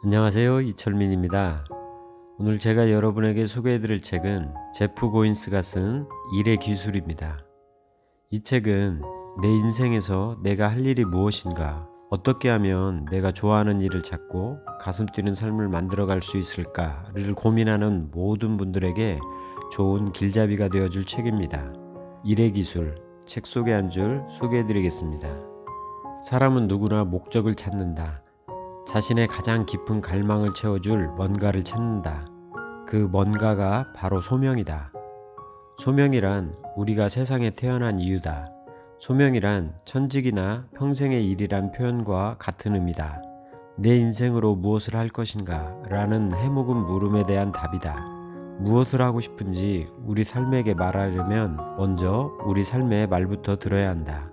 안녕하세요, 이철민입니다. 오늘 제가 여러분에게 소개해드릴 책은 제프 고인스가 쓴 일의 기술입니다. 이 책은 내 인생에서 내가 할 일이 무엇인가, 어떻게 하면 내가 좋아하는 일을 찾고 가슴 뛰는 삶을 만들어갈 수 있을까를 고민하는 모든 분들에게 좋은 길잡이가 되어줄 책입니다. 일의 기술, 책 속의 한 줄 소개해드리겠습니다. 사람은 누구나 목적을 찾는다. 자신의 가장 깊은 갈망을 채워줄 뭔가를 찾는다. 그 뭔가가 바로 소명이다. 소명이란 우리가 세상에 태어난 이유다. 소명이란 천직이나 평생의 일이란 표현과 같은 의미다. 내 인생으로 무엇을 할 것인가? 라는 해묵은 물음에 대한 답이다. 무엇을 하고 싶은지 우리 삶에게 말하려면 먼저 우리 삶의 말부터 들어야 한다.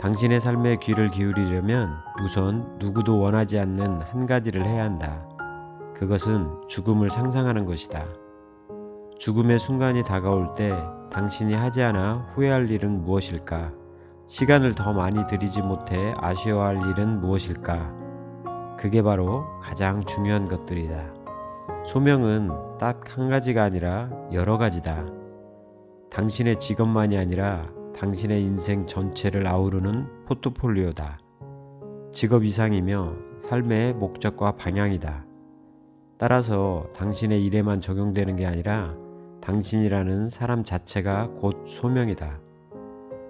당신의 삶에 귀를 기울이려면 우선 누구도 원하지 않는 한 가지를 해야 한다. 그것은 죽음을 상상하는 것이다. 죽음의 순간이 다가올 때 당신이 하지 않아 후회할 일은 무엇일까? 시간을 더 많이 들이지 못해 아쉬워할 일은 무엇일까? 그게 바로 가장 중요한 것들이다. 소명은 딱 한 가지가 아니라 여러 가지다. 당신의 직업만이 아니라 당신의 인생 전체를 아우르는 포트폴리오다. 직업 이상이며 삶의 목적과 방향이다. 따라서 당신의 일에만 적용되는 게 아니라 당신이라는 사람 자체가 곧 소명이다.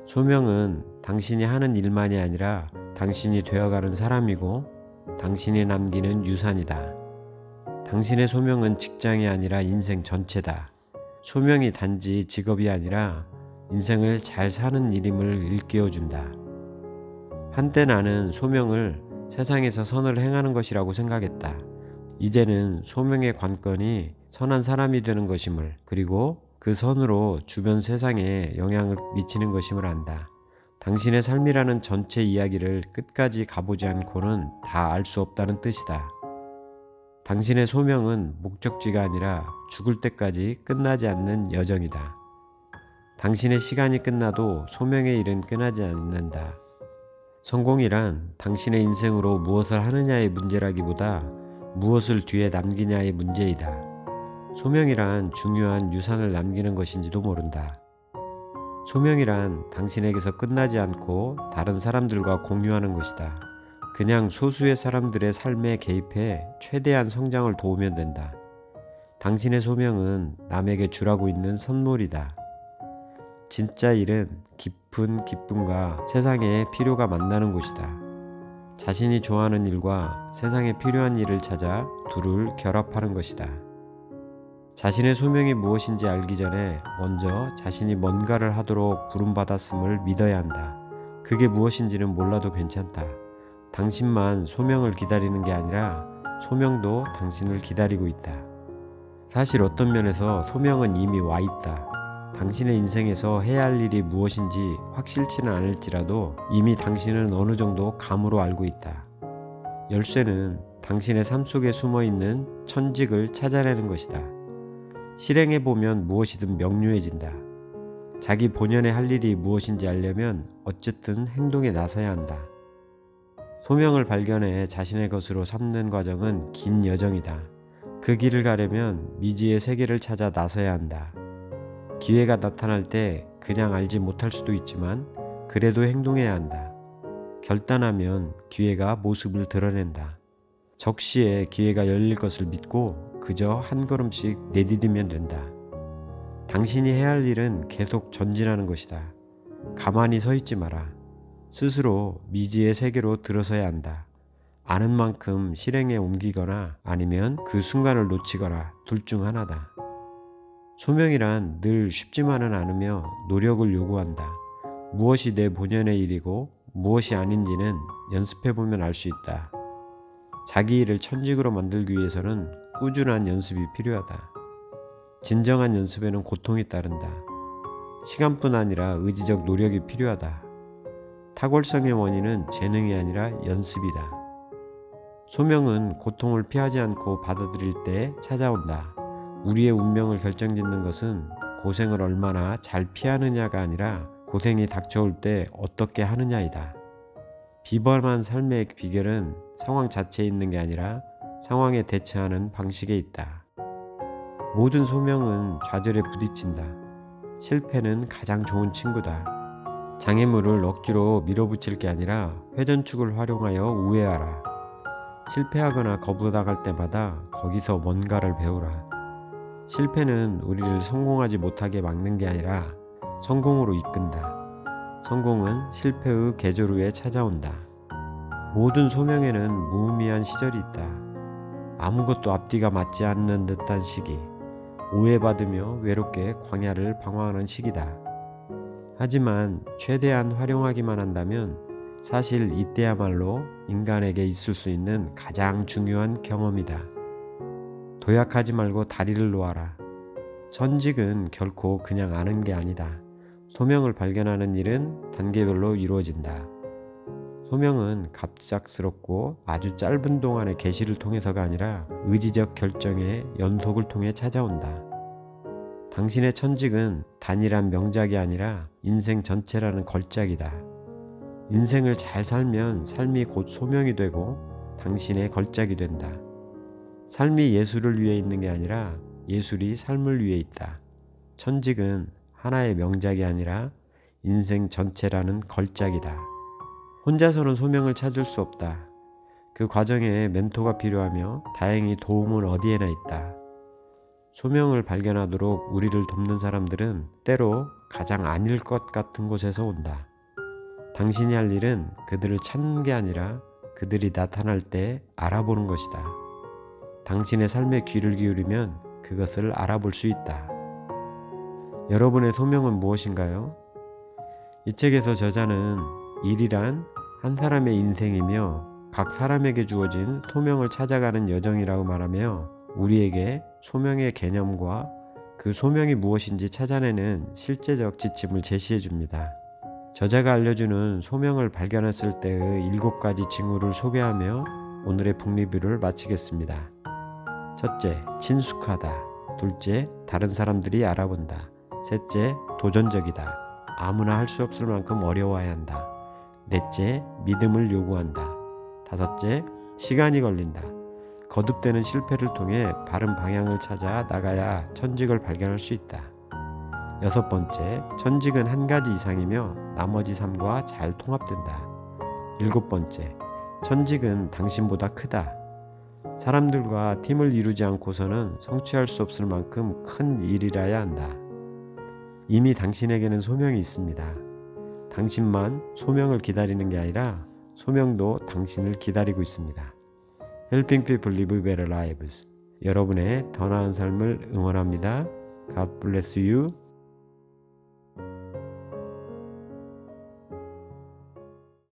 소명은 당신이 하는 일만이 아니라 당신이 되어가는 사람이고 당신이 남기는 유산이다. 당신의 소명은 직장이 아니라 인생 전체다. 소명이 단지 직업이 아니라 인생을 잘 사는 일임을 일깨워준다. 한때 나는 소명을 세상에서 선을 행하는 것이라고 생각했다. 이제는 소명의 관건이 선한 사람이 되는 것임을, 그리고 그 선으로 주변 세상에 영향을 미치는 것임을 안다. 당신의 삶이라는 전체 이야기를 끝까지 가보지 않고는 다 알 수 없다는 뜻이다. 당신의 소명은 목적지가 아니라 죽을 때까지 끝나지 않는 여정이다. 당신의 시간이 끝나도 소명의 일은 끝나지 않는다. 성공이란 당신의 인생으로 무엇을 하느냐의 문제라기보다 무엇을 뒤에 남기냐의 문제이다. 소명이란 중요한 유산을 남기는 것인지도 모른다. 소명이란 당신에게서 끝나지 않고 다른 사람들과 공유하는 것이다. 그냥 소수의 사람들의 삶에 개입해 최대한 성장을 도우면 된다. 당신의 소명은 남에게 주라고 있는 선물이다. 진짜 일은 깊은 기쁨과 세상의 필요가 만나는 곳이다. 자신이 좋아하는 일과 세상에 필요한 일을 찾아 둘을 결합하는 것이다. 자신의 소명이 무엇인지 알기 전에 먼저 자신이 뭔가를 하도록 부름받았음을 믿어야 한다. 그게 무엇인지는 몰라도 괜찮다. 당신만 소명을 기다리는 게 아니라 소명도 당신을 기다리고 있다. 사실 어떤 면에서 소명은 이미 와 있다. 당신의 인생에서 해야 할 일이 무엇인지 확실치는 않을지라도 이미 당신은 어느 정도 감으로 알고 있다. 열쇠는 당신의 삶 속에 숨어있는 천직을 찾아내는 것이다. 실행해보면 무엇이든 명료해진다. 자기 본연의 할 일이 무엇인지 알려면 어쨌든 행동에 나서야 한다. 소명을 발견해 자신의 것으로 삼는 과정은 긴 여정이다. 그 길을 가려면 미지의 세계를 찾아 나서야 한다. 기회가 나타날 때 그냥 알지 못할 수도 있지만 그래도 행동해야 한다. 결단하면 기회가 모습을 드러낸다. 적시에 기회가 열릴 것을 믿고 그저 한 걸음씩 내디디면 된다. 당신이 해야 할 일은 계속 전진하는 것이다. 가만히 서 있지 마라. 스스로 미지의 세계로 들어서야 한다. 아는 만큼 실행에 옮기거나 아니면 그 순간을 놓치거나 둘 중 하나다. 소명이란 늘 쉽지만은 않으며 노력을 요구한다. 무엇이 내 본연의 일이고 무엇이 아닌지는 연습해보면 알 수 있다. 자기 일을 천직으로 만들기 위해서는 꾸준한 연습이 필요하다. 진정한 연습에는 고통이 따른다. 시간뿐 아니라 의지적 노력이 필요하다. 탁월성의 원인은 재능이 아니라 연습이다. 소명은 고통을 피하지 않고 받아들일 때 찾아온다. 우리의 운명을 결정짓는 것은 고생을 얼마나 잘 피하느냐가 아니라 고생이 닥쳐올 때 어떻게 하느냐이다. 비범한 삶의 비결은 상황 자체에 있는 게 아니라 상황에 대처하는 방식에 있다. 모든 소명은 좌절에 부딪힌다. 실패는 가장 좋은 친구다. 장애물을 억지로 밀어붙일 게 아니라 회전축을 활용하여 우회하라. 실패하거나 거부당할 때마다 거기서 뭔가를 배우라. 실패는 우리를 성공하지 못하게 막는 게 아니라 성공으로 이끈다. 성공은 실패의 계절 후에 찾아온다. 모든 소명에는 무의미한 시절이 있다. 아무것도 앞뒤가 맞지 않는 듯한 시기, 오해받으며 외롭게 광야를 방황하는 시기다. 하지만 최대한 활용하기만 한다면 사실 이때야말로 인간에게 있을 수 있는 가장 중요한 경험이다. 도약하지 말고 다리를 놓아라. 천직은 결코 그냥 아는 게 아니다. 소명을 발견하는 일은 단계별로 이루어진다. 소명은 갑작스럽고 아주 짧은 동안의 계시를 통해서가 아니라 의지적 결정의 연속을 통해 찾아온다. 당신의 천직은 단일한 명작이 아니라 인생 전체라는 걸작이다. 인생을 잘 살면 삶이 곧 소명이 되고 당신의 걸작이 된다. 삶이 예술을 위해 있는 게 아니라 예술이 삶을 위해 있다. 천직은 하나의 명작이 아니라 인생 전체라는 걸작이다. 혼자서는 소명을 찾을 수 없다. 그 과정에 멘토가 필요하며 다행히 도움은 어디에나 있다. 소명을 발견하도록 우리를 돕는 사람들은 때로 가장 아닐 것 같은 곳에서 온다. 당신이 할 일은 그들을 찾는 게 아니라 그들이 나타날 때 알아보는 것이다. 당신의 삶에 귀를 기울이면 그것을 알아볼 수 있다. 여러분의 소명은 무엇인가요? 이 책에서 저자는 일이란 한 사람의 인생이며 각 사람에게 주어진 소명을 찾아가는 여정이라고 말하며 우리에게 소명의 개념과 그 소명이 무엇인지 찾아내는 실제적 지침을 제시해 줍니다. 저자가 알려주는 소명을 발견했을 때의 7가지 징후를 소개하며 오늘의 북리뷰를 마치겠습니다. 첫째, 친숙하다. 둘째, 다른 사람들이 알아본다. 셋째, 도전적이다. 아무나 할 수 없을 만큼 어려워야 한다. 넷째, 믿음을 요구한다. 다섯째, 시간이 걸린다. 거듭되는 실패를 통해 바른 방향을 찾아 나가야 천직을 발견할 수 있다. 여섯 번째, 천직은 한 가지 이상이며 나머지 삶과 잘 통합된다. 일곱 번째, 천직은 당신보다 크다. 사람들과 팀을 이루지 않고서는 성취할 수 없을 만큼 큰 일이라야 한다. 이미 당신에게는 소명이 있습니다. 당신만 소명을 기다리는 게 아니라 소명도 당신을 기다리고 있습니다. Helping people live better lives. 여러분의 더 나은 삶을 응원합니다. God bless you.